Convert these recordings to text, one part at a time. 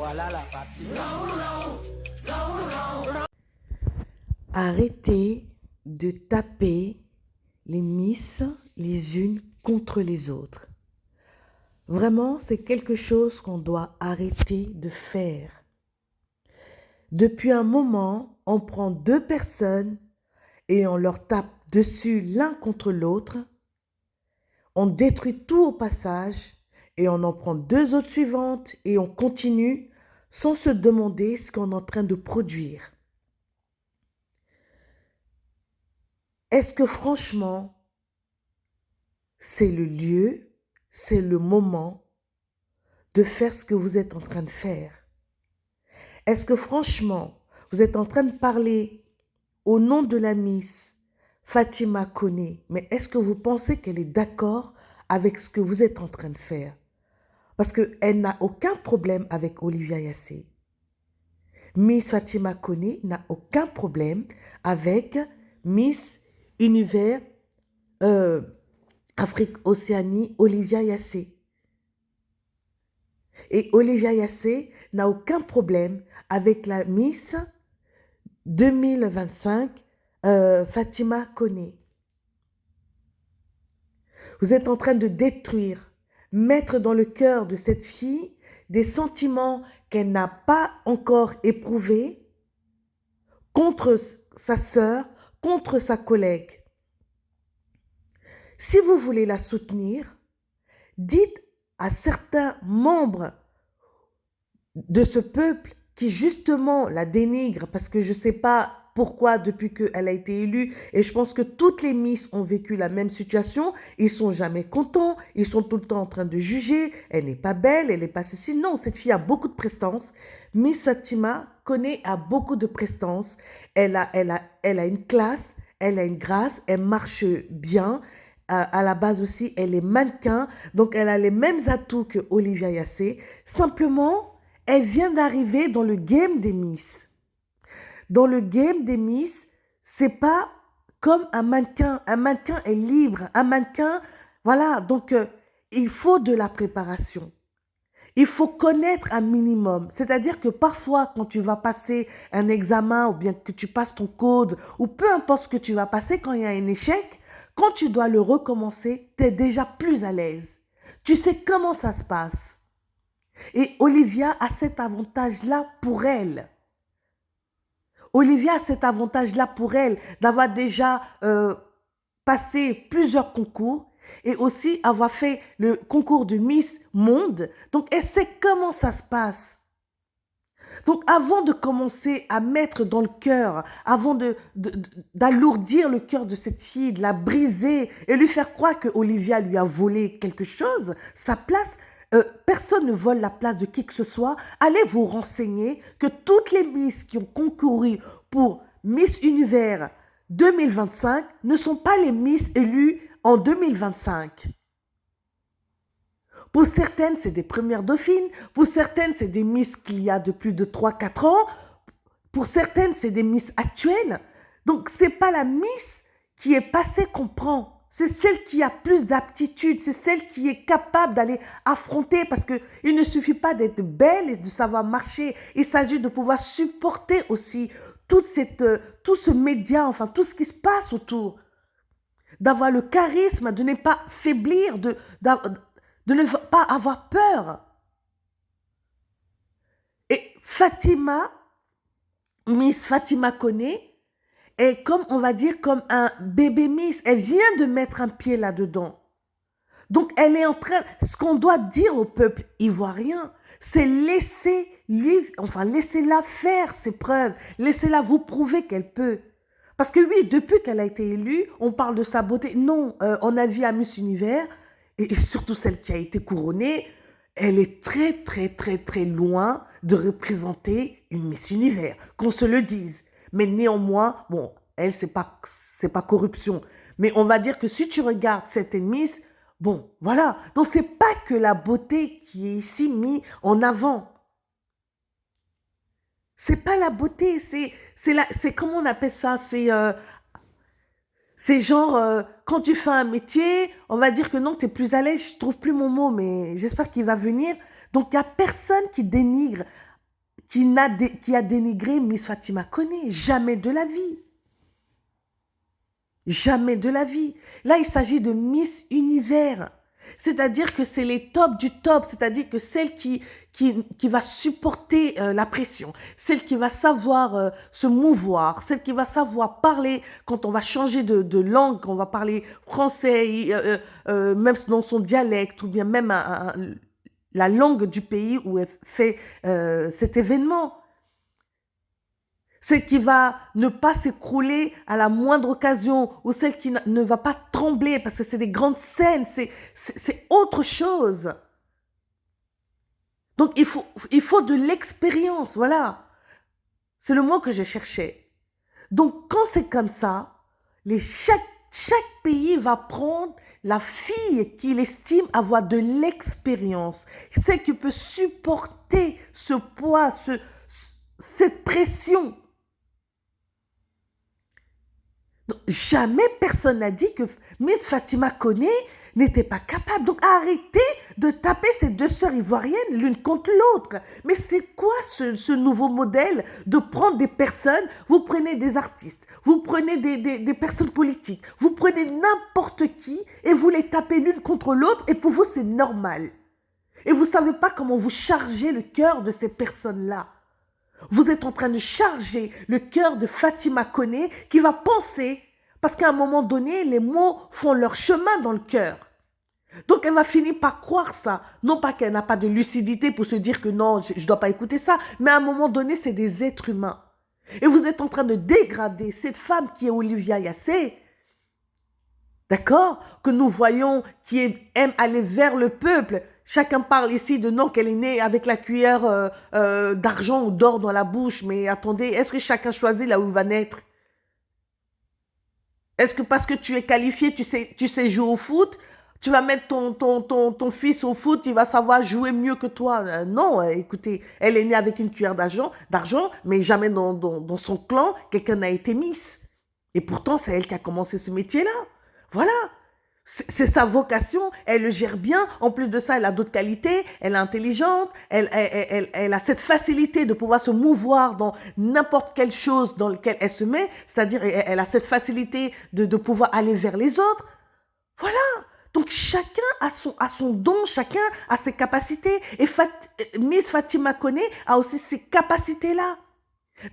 Voilà la partie. Arrêtez de taper les Miss les unes contre les autres. Vraiment, c'est quelque chose qu'on doit arrêter de faire. Depuis un moment, on prend deux personnes et on leur tape dessus l'un contre l'autre. On détruit tout au passage et on en prend deux autres suivantes et on continue sans se demander ce qu'on est en train de produire. Est-ce que franchement, c'est le lieu, c'est le moment de faire ce que vous êtes en train de faire? Est-ce que franchement, vous êtes en train de parler au nom de la Miss Fatima Koné, mais est-ce que vous pensez qu'elle est d'accord avec ce que vous êtes en train de faire? Parce qu'elle n'a aucun problème avec Olivia Yassé. Miss Fatima Koné n'a aucun problème avec Miss Univers Afrique-Océanie Olivia Yassé. Et Olivia Yassé n'a aucun problème avec la Miss 2025 Fatima Koné. Vous êtes en train de détruire, mettre dans le cœur de cette fille des sentiments qu'elle n'a pas encore éprouvés contre sa sœur, contre sa collègue. Si vous voulez la soutenir, dites à certains membres de ce peuple qui justement la dénigrent, parce que je ne sais pas pourquoi depuis qu'elle a été élue, et je pense que toutes les Miss ont vécu la même situation, ils sont jamais contents, ils sont tout le temps en train de juger, elle n'est pas belle, elle n'est pas ceci. Non, cette fille a beaucoup de prestance. Miss Fatima Koné a beaucoup de prestance, elle a une classe, elle a une grâce, elle marche bien. À la base aussi, elle est mannequin, donc elle a les mêmes atouts que Olivia Yassé. Simplement, elle vient d'arriver dans le game des Miss. Dans le game des Miss, c'est pas comme un mannequin. Un mannequin est libre. Un mannequin, voilà. Donc, il faut de la préparation. Il faut connaître un minimum. C'est-à-dire que parfois, quand tu vas passer un examen ou bien que tu passes ton code ou peu importe ce que tu vas passer, quand il y a un échec, quand tu dois le recommencer, tu es déjà plus à l'aise. Tu sais comment ça se passe. Et Olivia a cet avantage-là pour elle. Olivia a cet avantage-là pour elle d'avoir déjà passé plusieurs concours et aussi avoir fait le concours de Miss Monde. Donc, elle sait comment ça se passe. Donc, avant de commencer à mettre dans le cœur, avant d'alourdir le cœur de cette fille, de la briser et lui faire croire que Olivia lui a volé quelque chose, sa place, personne ne vole la place de qui que ce soit. Allez vous renseigner que toutes les Miss qui ont concouru pour Miss Univers 2025 ne sont pas les Miss élues en 2025. Pour certaines, c'est des premières dauphines. Pour certaines, c'est des Miss qu'il y a de plus de 3-4 ans. Pour certaines, c'est des Miss actuelles. Donc, ce n'est pas la Miss qui est passée qu'on prend. C'est celle qui a plus d'aptitude. C'est celle qui est capable d'aller affronter. Parce qu'il ne suffit pas d'être belle et de savoir marcher. Il s'agit de pouvoir supporter aussi tout ce média, enfin tout ce qui se passe autour. D'avoir le charisme, de ne pas faiblir, de ne pas avoir peur. Et Fatima, Miss Fatima Koné, est comme, on va dire, comme un bébé Miss. Elle vient de mettre un pied là-dedans. Donc, elle est en train, ce qu'on doit dire au peuple ivoirien, c'est laissez-la faire ses preuves. Laissez-la vous prouver qu'elle peut. Parce que oui, depuis qu'elle a été élue, on parle de sa beauté. Non, on a vu à Miss Univers, et surtout celle qui a été couronnée, elle est très, très, très, très loin de représenter une Miss Univers, qu'on se le dise. Mais néanmoins, bon, elle, c'est pas corruption. Mais on va dire que si tu regardes certaines Miss, bon, voilà. Donc, c'est pas que la beauté qui est ici mise en avant. C'est pas la beauté, c'est comment on appelle ça, c'est genre, quand tu fais un métier, on va dire que non, tu es plus à l'aise, je trouve plus mon mot, mais j'espère qu'il va venir. Donc, il n'y a personne qui dénigre qui a dénigré Miss Fatima Koné. Jamais de la vie. Jamais de la vie. Là, il s'agit de Miss Univers. C'est-à-dire que c'est les tops du top, c'est-à-dire que celle qui va supporter la pression, celle qui va savoir se mouvoir, celle qui va savoir parler quand on va changer de langue, quand on va parler français, même dans son dialecte, ou bien même la langue du pays où elle fait cet événement. Celle qui va ne pas s'écrouler à la moindre occasion, ou celle qui ne va pas trembler, parce que c'est des grandes scènes, c'est autre chose. Donc il faut de l'expérience, voilà. C'est le mot que je cherchais. Donc quand c'est comme ça, chaque pays va prendre la fille qu'il estime avoir de l'expérience, celle qui peut supporter ce poids, cette pression. Donc, jamais personne n'a dit que Miss Fatima Koné n'était pas capable. Donc arrêtez de taper ces deux sœurs ivoiriennes l'une contre l'autre. Mais c'est quoi ce nouveau modèle de prendre des personnes, vous prenez des artistes, vous prenez des personnes politiques, vous prenez n'importe qui et vous les tapez l'une contre l'autre et pour vous c'est normal. Et vous ne savez pas comment vous chargez le cœur de ces personnes-là. Vous êtes en train de charger le cœur de Fatima Koné qui va penser, parce qu'à un moment donné, les mots font leur chemin dans le cœur. Donc elle va finir par croire ça. Non pas qu'elle n'a pas de lucidité pour se dire que non, je ne dois pas écouter ça, mais à un moment donné, c'est des êtres humains. Et vous êtes en train de dégrader cette femme qui est Olivia Yassé, d'accord, que nous voyons, qui aime aller vers le peuple. Chacun parle ici de non, qu'elle est née avec la cuillère d'argent ou d'or dans la bouche. Mais attendez, est-ce que chacun choisit là où il va naître? Est-ce que parce que tu es qualifié, tu sais jouer au foot, tu vas mettre ton fils au foot, il va savoir jouer mieux que toi? Non, écoutez, elle est née avec une cuillère d'argent, mais jamais dans son clan, quelqu'un n'a été Miss. Et pourtant, c'est elle qui a commencé ce métier-là. Voilà. C'est sa vocation, elle le gère bien. En plus de ça, elle a d'autres qualités, elle est intelligente, elle a cette facilité de pouvoir se mouvoir dans n'importe quelle chose dans laquelle elle se met, c'est-à-dire elle a cette facilité de pouvoir aller vers les autres. Voilà. Donc chacun a son don, chacun a ses capacités. Et Miss Fatima Koné a aussi ces capacités-là.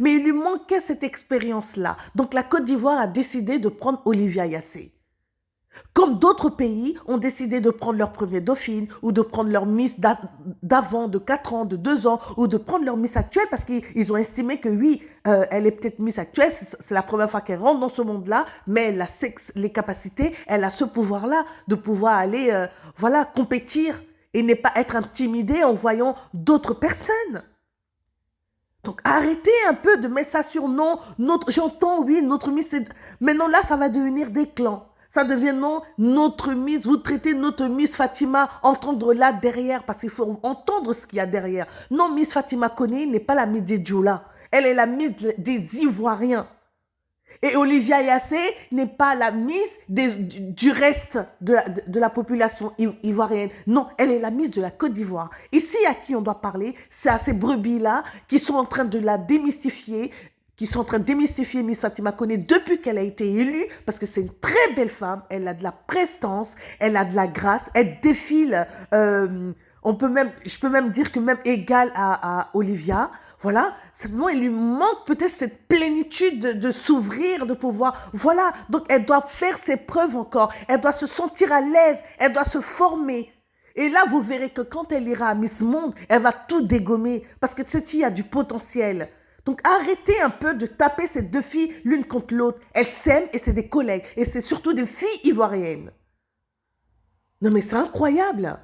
Mais il lui manquait cette expérience-là. Donc la Côte d'Ivoire a décidé de prendre Olivia Yassé. Comme d'autres pays ont décidé de prendre leur première dauphine ou de prendre leur Miss d'avant, de 4 ans, de 2 ans, ou de prendre leur Miss actuelle parce qu'ils ont estimé que oui, elle est peut-être Miss actuelle, c'est la première fois qu'elle rentre dans ce monde-là, mais elle a les capacités, elle a ce pouvoir-là de pouvoir aller, voilà, compétir et ne pas être intimidée en voyant d'autres personnes. Donc arrêtez un peu de mettre ça sur non, j'entends, oui, notre Miss, maintenant là, ça va devenir des clans. Ça devient non, notre Miss, vous traitez notre Miss Fatima, entendre là derrière, parce qu'il faut entendre ce qu'il y a derrière. Non, Miss Fatima Koné n'est pas la Miss des Djoula. Elle est la Miss des Ivoiriens. Et Olivia Yassé n'est pas la Miss du reste de la population ivoirienne. Non, elle est la Miss de la Côte d'Ivoire. Ici, à qui on doit parler, c'est à ces brebis-là qui sont en train de la démystifier, qui sont en train de démystifier Miss Fatima Koné depuis qu'elle a été élue, parce que c'est une très belle femme, elle a de la prestance, elle a de la grâce, elle défile, je peux même dire que même égale à Olivia, voilà, simplement il lui manque peut-être cette plénitude de s'ouvrir, de pouvoir, voilà, donc elle doit faire ses preuves encore, elle doit se sentir à l'aise, elle doit se former. Et là, vous verrez que quand elle ira à Miss Monde, elle va tout dégommer, parce que cette fille a du potentiel. Donc arrêtez un peu de taper ces deux filles l'une contre l'autre. Elles s'aiment et c'est des collègues. Et c'est surtout des filles ivoiriennes. Non mais c'est incroyable.